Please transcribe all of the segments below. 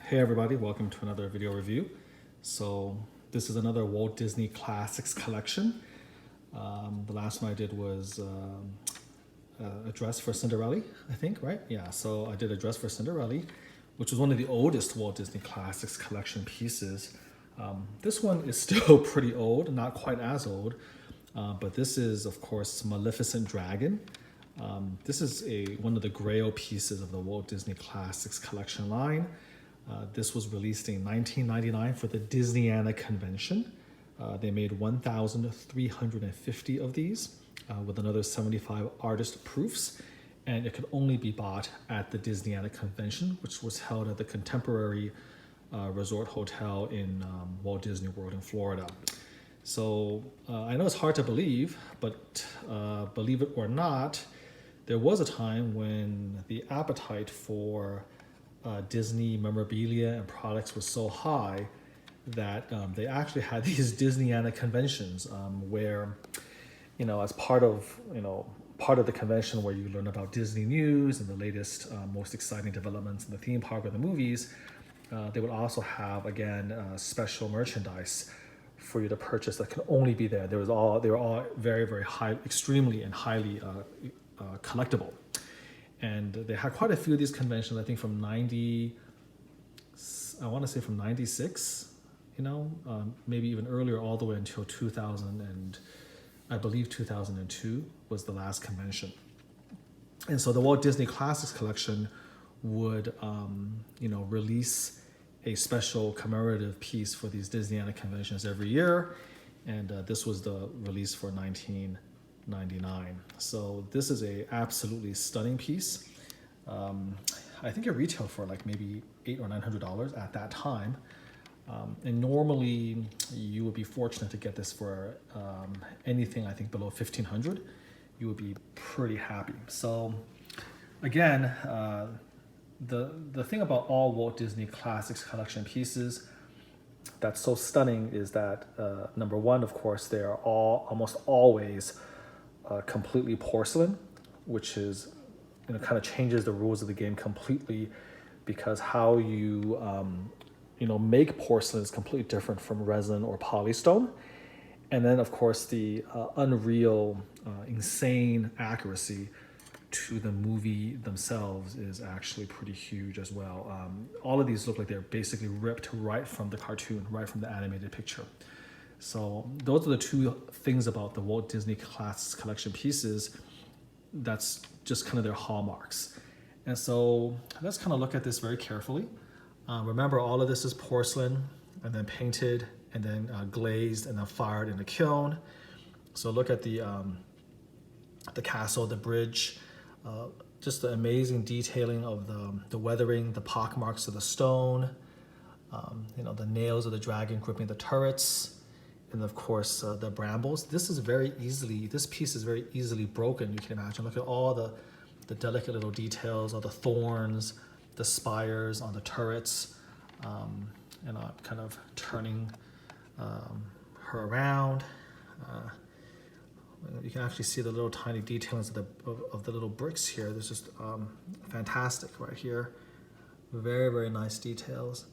Hey everybody, welcome to another video review. So this is another Walt Disney Classics collection. The last one I did was a dress for Cinderella, I think, right? Yeah, so I did a dress for Cinderella, which was one of the oldest Walt Disney Classics collection pieces. This one is still pretty old, not quite as old, but this is, of course, Maleficent Dragon. This is one of the grail pieces of the Walt Disney Classics collection line. This was released in 1999 for the Disneyana Convention. They made 1,350 of these with another 75 artist proofs, and it could only be bought at the Disneyana Convention, which was held at the Contemporary Resort Hotel in Walt Disney World in Florida. So I know it's hard to believe, but believe it or not, there was a time when the appetite for Disney memorabilia and products was so high that they actually had these Disneyana conventions where, as part of the convention where you learn about Disney news and the latest, most exciting developments in the theme park or the movies, they would also have, again, special merchandise for you to purchase that can only be there. They were all very, very high, extremely and highly collectible. And they had quite a few of these conventions, I think from 96, maybe even earlier, all the way until 2000, and I believe 2002 was the last convention. And so the Walt Disney Classics Collection would, release a special commemorative piece for these Disneyana conventions every year. And this was the release for 1999. So this is a absolutely stunning piece. I think it retailed for like maybe $800 or $900 at that time. And normally you would be fortunate to get this for anything, I think, below $1,500. You would be pretty happy. So again, the thing about all Walt Disney Classics collection pieces that's so stunning is that number one, of course, they are almost always completely porcelain, which is kind of changes the rules of the game completely, because how you make porcelain is completely different from resin or polystone. And then, of course, the unreal, insane accuracy to the movie themselves is actually pretty huge as well. All of these look like they're basically ripped right from the cartoon, right from the animated picture. So those are the two things about the Walt Disney Classics collection pieces that's just kind of their hallmarks. And so let's kind of look at this very carefully. Remember, all of this is porcelain and then painted and then glazed and then fired in a kiln. So look at the castle, the bridge, just the amazing detailing of the weathering, the pockmarks of the stone, the nails of the dragon gripping the turrets, and of course the brambles. This piece is very easily broken, you can imagine. Look at all the delicate little details, all the thorns, the spires on the turrets, and I'm kind of turning her around. You can actually see the little tiny details of the little bricks here. There's just fantastic right here. Very, very nice details.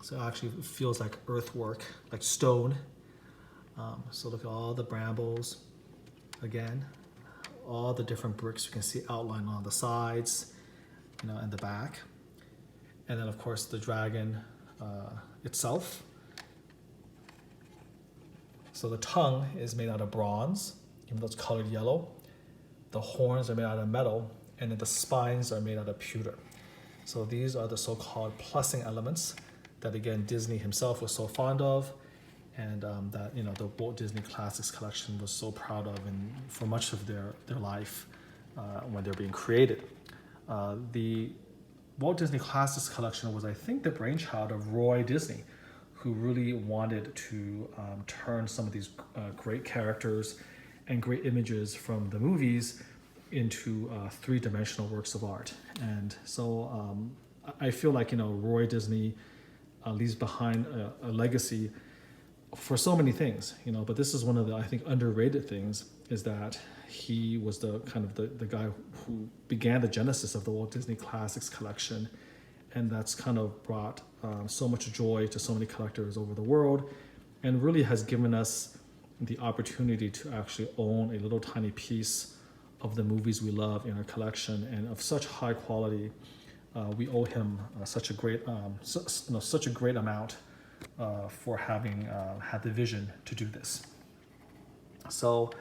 So it actually feels like earthwork, like stone. So look at all the brambles. Again, all the different bricks you can see outlined on the sides, and the back. And then, of course, the dragon itself. So the tongue is made out of bronze, even though it's colored yellow. The horns are made out of metal, and then the spines are made out of pewter. So these are the so-called plussing elements that, again, Disney himself was so fond of, and that the Walt Disney Classics collection was so proud of, and for much of their life when they're being created. The Walt Disney Classics collection was, I think, the brainchild of Roy Disney, who really wanted to turn some of these great characters and great images from the movies into three-dimensional works of art. And so I feel like, Roy Disney leaves behind a legacy for so many things, but this is one of the, I think, underrated things, is that he was the guy who began the genesis of the Walt Disney Classics collection and that's kind of brought so much joy to so many collectors over the world, and really has given us the opportunity to actually own a little tiny piece of the movies we love in our collection, and of such high quality. We owe him such a great amount for having had the vision to do this. So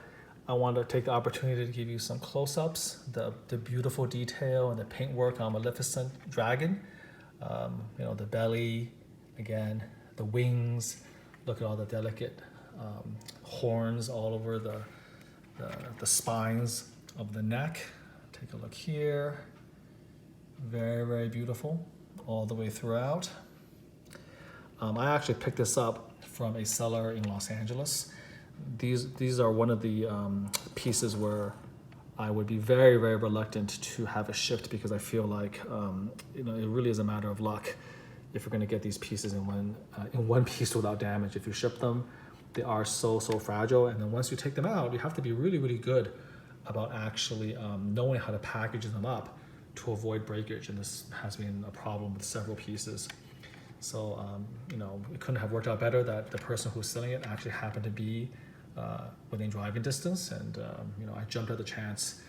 I want to take the opportunity to give you some close-ups, the beautiful detail and the paintwork on Maleficent dragon. The belly, again, the wings. Look at all the delicate horns all over the spines of the neck. Take a look here. Very, very beautiful all the way throughout. I actually picked this up from a seller in Los Angeles. These are one of the pieces where I would be very, very reluctant to have it shipped, because I feel like it really is a matter of luck if you're going to get these pieces in one piece without damage. If you ship them, they are so fragile, and then once you take them out, you have to be really, really good about actually knowing how to package them up to avoid breakage, and this has been a problem with several pieces. So it couldn't have worked out better that the person who's selling it actually happened to be within driving distance, and I jumped at the chance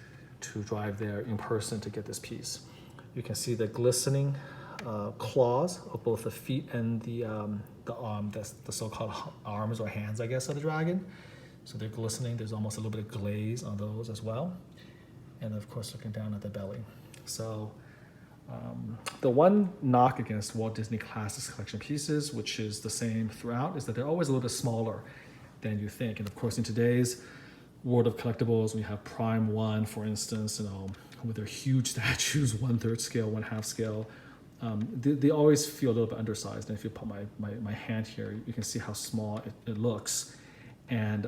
to drive there in person to get this piece. You can see the glistening claws of both the feet and the arm, that's the so-called arms or hands, I guess, of the dragon. So they're glistening. There's almost a little bit of glaze on those as well. And of course, looking down at the belly. So the one knock against Walt Disney Classics Collection pieces, which is the same throughout, is that they're always a little bit smaller than you think. And of course, in today's world of collectibles, we have Prime 1, for instance, with their huge statues, 1/3 scale, 1/2 scale. They always feel a little bit undersized. And if you put my hand here, you can see how small it looks. And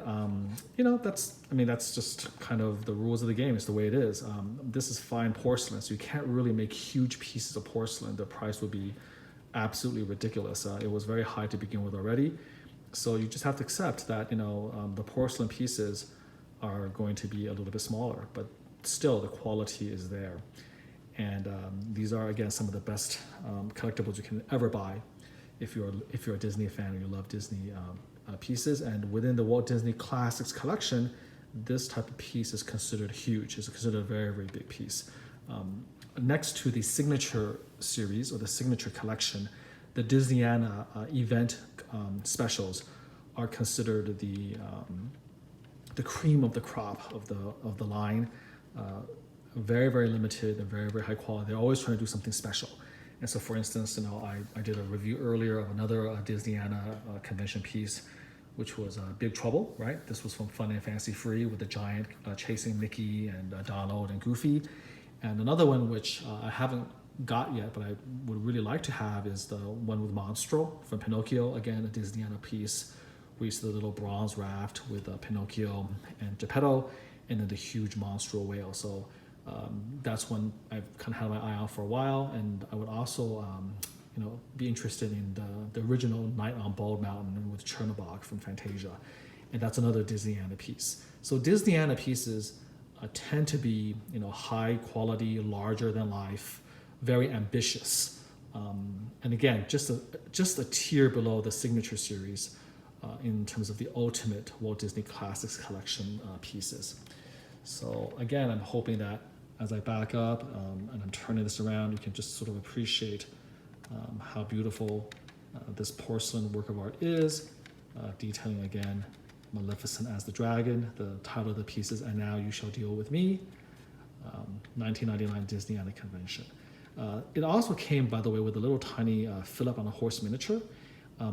that's just kind of the rules of the game. It's the way it is. This is fine porcelain, so you can't really make huge pieces of porcelain. The price would be absolutely ridiculous. It was very high to begin with already. So you just have to accept that the porcelain pieces are going to be a little bit smaller, but still the quality is there. And these are, again, some of the best collectibles you can ever buy if you're a Disney fan and you love Disney pieces. And within the Walt Disney Classics collection, this type of piece is considered huge. It's considered a very, very big piece. Next to the Signature series or the Signature collection, the Disneyana event specials are considered the cream of the crop of the line. Very, very limited and very, very high quality. They're always trying to do something special. And so, for instance, I did a review earlier of another Disneyana convention piece, which was Big Trouble, right? This was from Fun and Fancy Free with the giant chasing Mickey and Donald and Goofy. And another one, which I haven't got yet, but I would really like to have, is the one with Monstro from Pinocchio. Again, a Disneyana piece. We see the little bronze raft with Pinocchio and Geppetto, and then the huge Monstro whale. So that's one I've kind of had my eye out for a while, and I would also, be interested in the original Night on Bald Mountain with Chernobog from Fantasia, and that's another Disneyana piece. So Disneyana pieces tend to be, high quality, larger than life, very ambitious, and again, just a tier below the Signature series in terms of the ultimate Walt Disney Classics collection pieces. So again, I'm hoping that as I back up and I'm turning this around, you can just sort of appreciate how beautiful this porcelain work of art is, detailing again Maleficent as the dragon, the title of the piece is And Now You Shall Deal With Me, 1999 Disneyana Convention. It also came, by the way, with a little tiny Philip on a horse miniature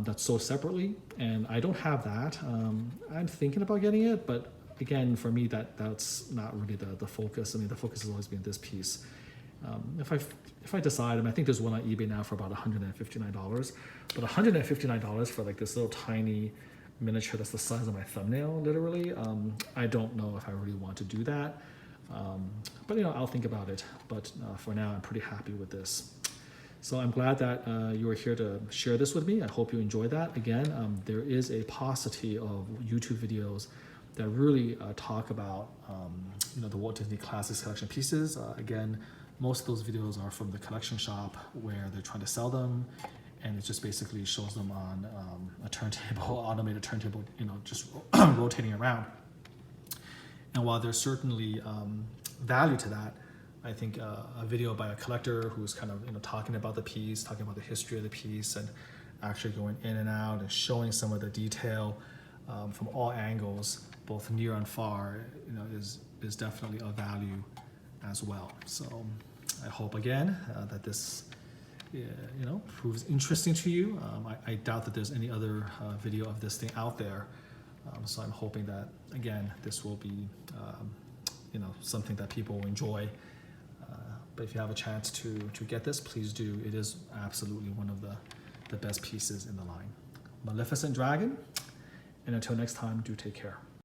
that's sold separately, and I don't have that. I'm thinking about getting it, but again, for me, that's not really the focus. I mean, the focus has always been this piece. If I decide, I think there's one on eBay now for about $159, but $159 for like this little tiny miniature that's the size of my thumbnail, literally, I don't know if I really want to do that. But I'll think about it. But for now, I'm pretty happy with this. So I'm glad that you were here to share this with me. I hope you enjoy that. Again, there is a paucity of YouTube videos that really talk about the Walt Disney Classics collection pieces. Again, most of those videos are from the collection shop where they're trying to sell them, and it just basically shows them on a turntable, automated turntable, just rotating around. And while there's certainly value to that, I think a video by a collector who's kind of talking about the piece, talking about the history of the piece, and actually going in and out and showing some of the detail from all angles, both near and far, is definitely of value as well. So I hope again that this proves interesting to you. I doubt that there's any other video of this thing out there. So I'm hoping that again this will be something that people will enjoy. But if you have a chance to get this, please do. It is absolutely one of the best pieces in the line. Maleficent Dragon, and until next time, do take care.